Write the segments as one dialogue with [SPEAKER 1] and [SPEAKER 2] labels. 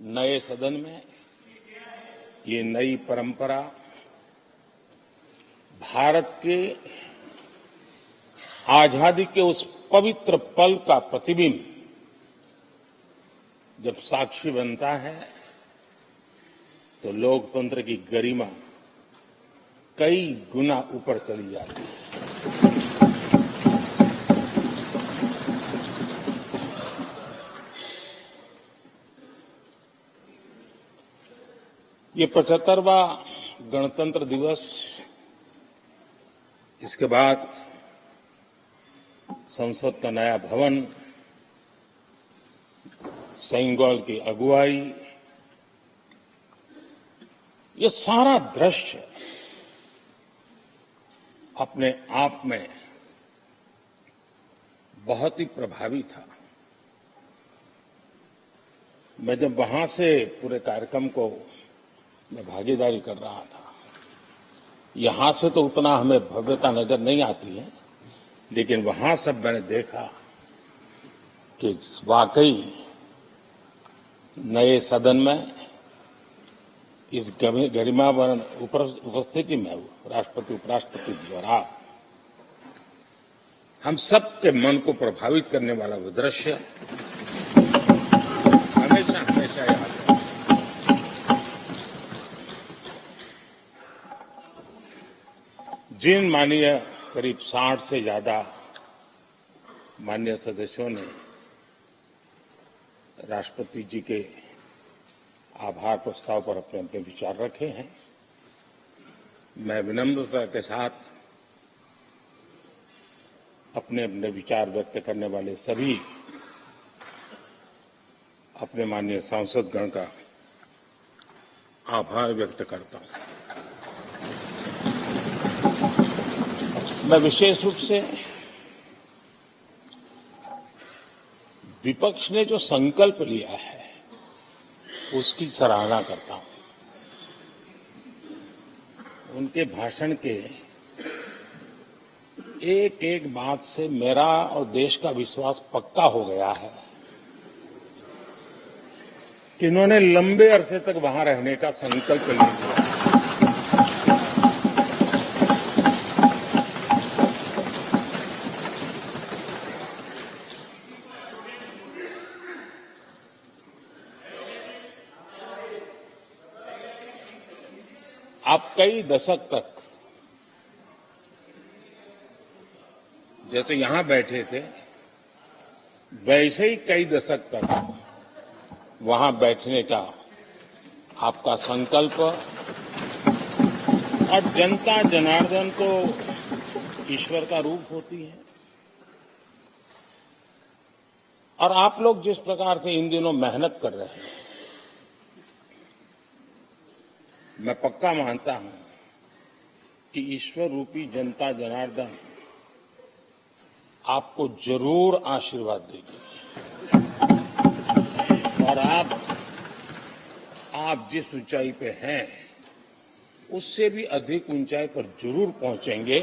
[SPEAKER 1] नए सदन में ये नई परंपरा भारत के आजादी के उस पवित्र पल का प्रतिबिंब जब साक्षी बनता है तो लोकतंत्र की गरिमा कई गुना ऊपर चली जाती है। ये 75वां गणतंत्र दिवस, इसके बाद संसद का नया भवन, सेंगोल की अगुवाई, ये सारा दृश्य अपने आप में बहुत ही प्रभावी था। मैं जब वहां से पूरे कार्यक्रम को मैं भागीदारी कर रहा था, यहां से तो उतना हमें भव्यता नजर नहीं आती है, लेकिन वहां सब मैंने देखा कि वाकई नए सदन में इस गरिमावान उपस्थिति में राष्ट्रपति, उपराष्ट्रपति जी और आप, हम सबके मन को प्रभावित करने वाला वो दृश्य हमेशा हमेशा याद है। जिन माननीय करीब 60 से ज्यादा माननीय सदस्यों ने राष्ट्रपति जी के आभार प्रस्ताव पर अपने अपने विचार रखे हैं, मैं विनम्रता के साथ अपने अपने विचार व्यक्त करने वाले सभी अपने माननीय सांसदगण का आभार व्यक्त करता हूं। मैं विशेष रूप से विपक्ष ने जो संकल्प लिया है उसकी सराहना करता हूं। उनके भाषण के एक एक बात से मेरा और देश का विश्वास पक्का हो गया है कि इन्होंने लंबे अरसे तक वहां रहने का संकल्प लिया। आप कई दशक तक जैसे यहां बैठे थे, वैसे ही कई दशक तक वहां बैठने का आपका संकल्प, और जनता जनार्दन तो ईश्वर का रूप होती है, और आप लोग जिस प्रकार से इन दिनों मेहनत कर रहे हैं, मैं पक्का मानता हूं कि ईश्वर रूपी जनता जनार्दन आपको जरूर आशीर्वाद देगी, और आप जिस ऊंचाई पे हैं उससे भी अधिक ऊंचाई पर जरूर पहुंचेंगे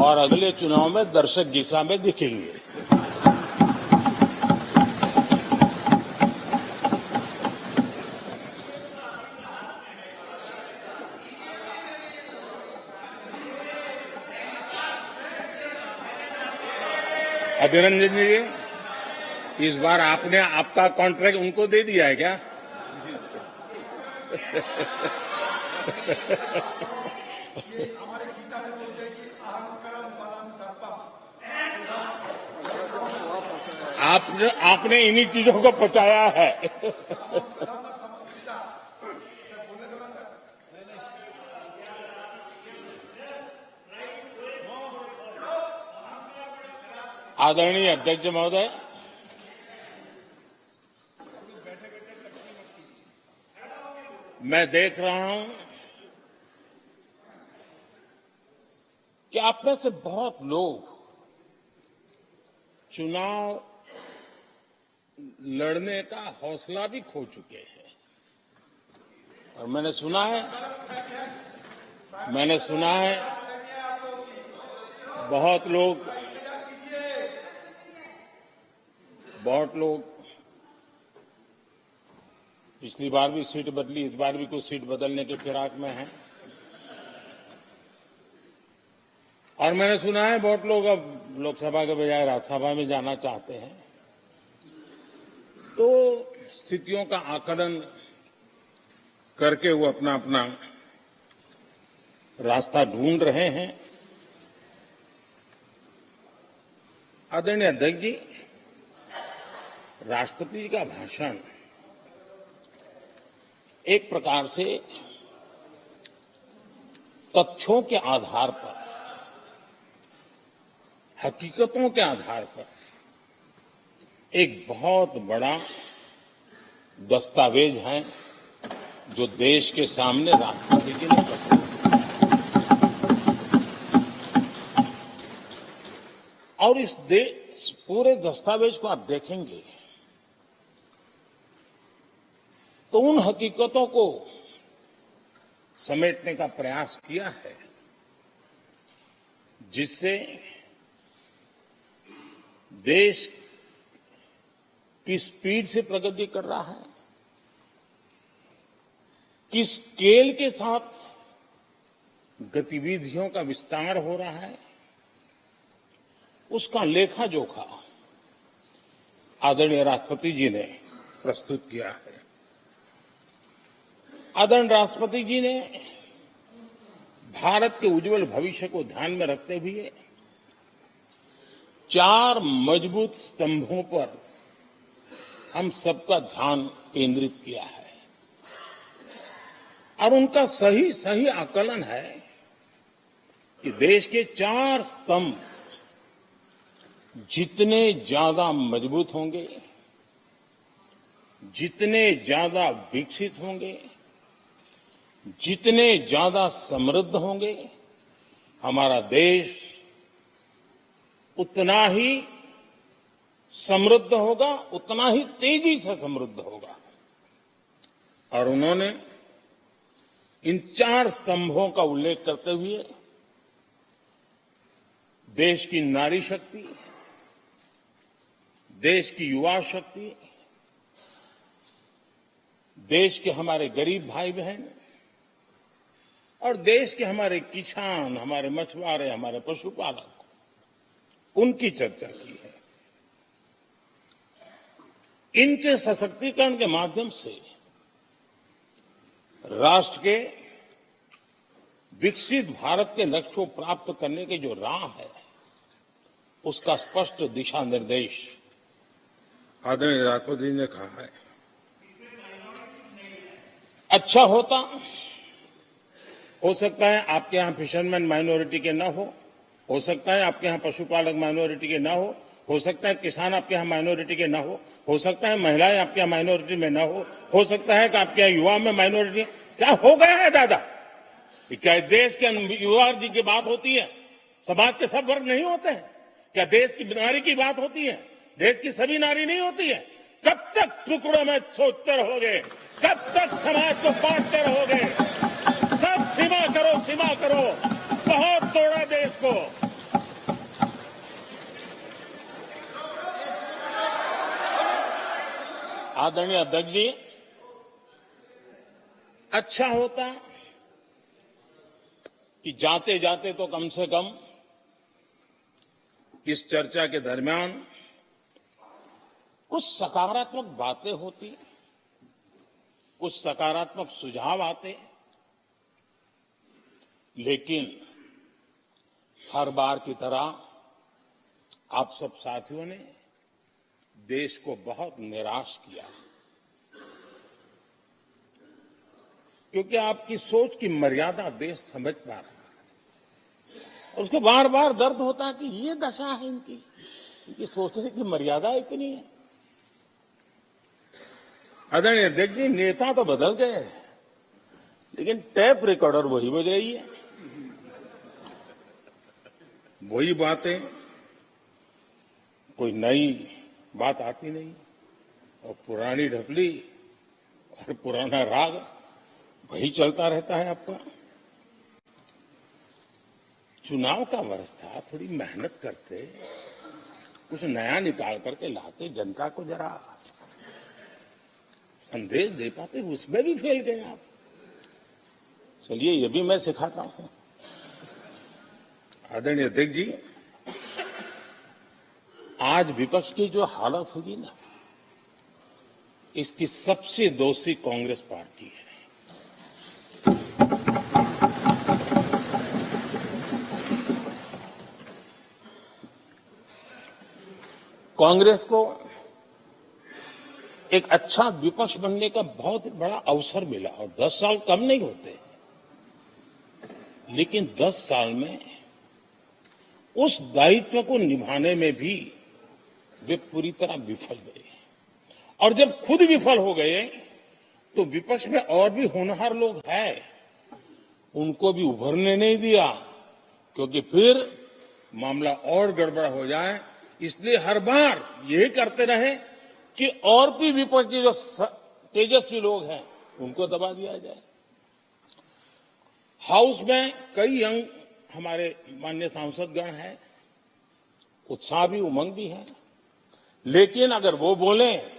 [SPEAKER 1] और अगले चुनाव में दर्शक दिशा में दिखेंगे। अभिनंदन जी, इस बार आपने आपका कॉन्ट्रैक्ट उनको दे दिया है क्या? आपने इन्हीं चीजों को पहुंचाया है। आदरणीय अध्यक्ष महोदय, मैं देख रहा हूं कि आप में से बहुत लोग चुनाव लड़ने का हौसला भी खो चुके हैं, और मैंने सुना है बहुत लोग पिछली बार भी सीट बदली, इस बार भी कुछ सीट बदलने के फिराक में है। और मैंने सुना है बहुत लोग अब लोकसभा के बजाय राज्यसभा में जाना चाहते हैं। तो स्थितियों का आकलन करके वो अपना अपना रास्ता ढूंढ रहे हैं। आदरणीय अध्यक्ष जी, राष्ट्रपति जी का भाषण एक प्रकार से तथ्यों के आधार पर, हकीकतों के आधार पर एक बहुत बड़ा दस्तावेज है जो देश के सामने राष्ट्रपति जी ने प्रस्तुत किया। और इस पूरे दस्तावेज को आप देखेंगे तो उन हकीकतों को समेटने का प्रयास किया है जिससे देश किस स्पीड से प्रगति कर रहा है, किस स्केल के साथ गतिविधियों का विस्तार हो रहा है, उसका लेखा जोखा आदरणीय राष्ट्रपति जी ने प्रस्तुत किया है। आदरणीय राष्ट्रपति जी ने भारत के उज्जवल भविष्य को ध्यान में रखते हुए 4 मजबूत स्तंभों पर हम सबका ध्यान केंद्रित किया है और उनका सही आकलन है कि देश के 4 स्तंभ जितने ज्यादा मजबूत होंगे, जितने ज्यादा विकसित होंगे, जितने ज्यादा समृद्ध होंगे, हमारा देश उतना ही समृद्ध होगा, उतना ही तेजी से समृद्ध होगा। और उन्होंने इन 4 स्तंभों का उल्लेख करते हुए देश की नारी शक्ति, देश की युवा शक्ति, देश के हमारे गरीब भाई बहन और देश के हमारे किसान, हमारे मछुआरे, हमारे पशुपालक, उनकी चर्चा की है। इनके सशक्तिकरण के माध्यम से राष्ट्र के विकसित भारत के लक्ष्य को प्राप्त करने की जो राह है, उसका स्पष्ट दिशा निर्देश आदरणीय राष्ट्रपति जी ने कहा है। अच्छा होता, हो सकता है आपके यहां फिशरमैन माइनॉरिटी के न हो सकता है आपके यहां पशुपालक माइनॉरिटी के न हो सकता है किसान आपके यहां माइनॉरिटी के न हो सकता है महिलाएं आपके यहां माइनॉरिटी में न हो सकता है कि आपके यहां युवा में माइनॉरिटी। क्या हो गया है दादा? क्या देश के युवा जी की बात होती है? समाज के सब वर्ग नहीं होते हैं? क्या देश की नारी की बात होती है? देश की सभी नारी नहीं होती है? कब तक टुकड़ों में सोचते रहोगे? कब तक समाज को बांटते रहोगे? सब सीमा करो, सीमा करो। बहुत तोड़ा देश को। आदरणीय अध्यक्ष जी, अच्छा होता कि जाते जाते तो कम से कम इस चर्चा के दरमियान कुछ सकारात्मक बातें होती, कुछ सकारात्मक सुझाव आते, लेकिन हर बार की तरह आप सब साथियों ने देश को बहुत निराश किया, क्योंकि आपकी सोच की मर्यादा देश समझ पा रहा है। और उसको बार बार दर्द होता है कि ये दशा है इनकी सोचने की मर्यादा इतनी है। आदरणीय अध्यक्ष जी, नेता तो बदल गए, लेकिन टेप रिकॉर्डर वही बज रही है, वही बातें, कोई नई बात आती नहीं, और पुरानी ढपली और पुराना राग वही चलता रहता है आपका। चुनाव का वर्ष था, थोड़ी मेहनत करते, कुछ नया निकाल करके लाते, जनता को जरा संदेश दे पाते, उसमें भी फेल गए आप। चलिए ये भी मैं सिखाता हूं। आदरणीय अध्यक्ष जी, आज विपक्ष की जो हालत होगी ना, इसकी सबसे दोषी कांग्रेस पार्टी है। कांग्रेस को एक अच्छा विपक्ष बनने का बहुत बड़ा अवसर मिला और 10 साल कम नहीं होते, लेकिन 10 साल में उस दायित्व को निभाने में भी वे पूरी तरह विफल गए। और जब खुद विफल हो गए तो विपक्ष में और भी होनहार लोग हैं, उनको भी उभरने नहीं दिया, क्योंकि फिर मामला और गड़बड़ हो जाए। इसलिए हर बार यही करते रहे कि और भी विपक्षी जो तेजस्वी लोग हैं उनको दबा दिया जाए। हाउस में कई यंग हमारे माननीय सांसदगण हैं, उत्साह भी उमंग भी है, लेकिन अगर वो बोलें,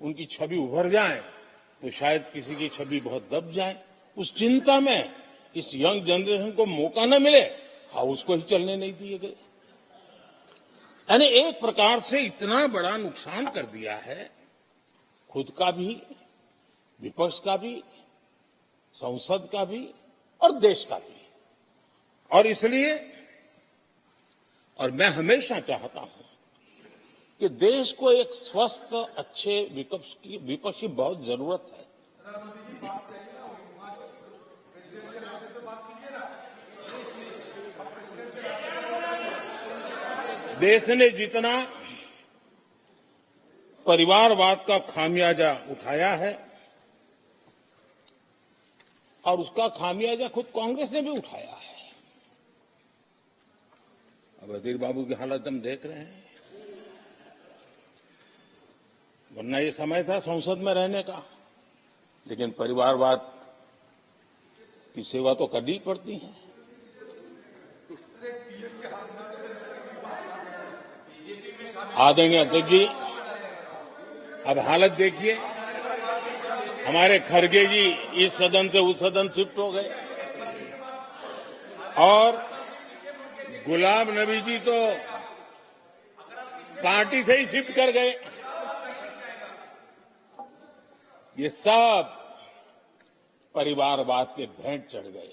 [SPEAKER 1] उनकी छवि उभर जाए तो शायद किसी की छवि बहुत दब जाए। उस चिंता में इस यंग जनरेशन को मौका न मिले, हाउस को ही चलने नहीं दिए गए। यानी एक प्रकार से इतना बड़ा नुकसान कर दिया है, खुद का भी, विपक्ष का भी, संसद का भी और देश का भी। और इसलिए और मैं हमेशा चाहता हूं कि देश को एक स्वस्थ अच्छे विपक्ष की बहुत जरूरत है। देश ने जितना परिवारवाद का खामियाजा उठाया है, और उसका खामियाजा खुद कांग्रेस ने भी उठाया है। अब अधीर बाबू की हालत हम देख रहे हैं, वरना ये समय था संसद में रहने का, लेकिन परिवारवाद की सेवा तो करनी पड़ती है। आदरणीय अध्यक्ष जी, अब हालत देखिए, हमारे खड़गे जी इस सदन से उस सदन शिफ्ट हो गए और गुलाम नबी जी तो पार्टी से ही शिफ्ट कर गए। ये सब परिवारवाद के भेंट चढ़ गए।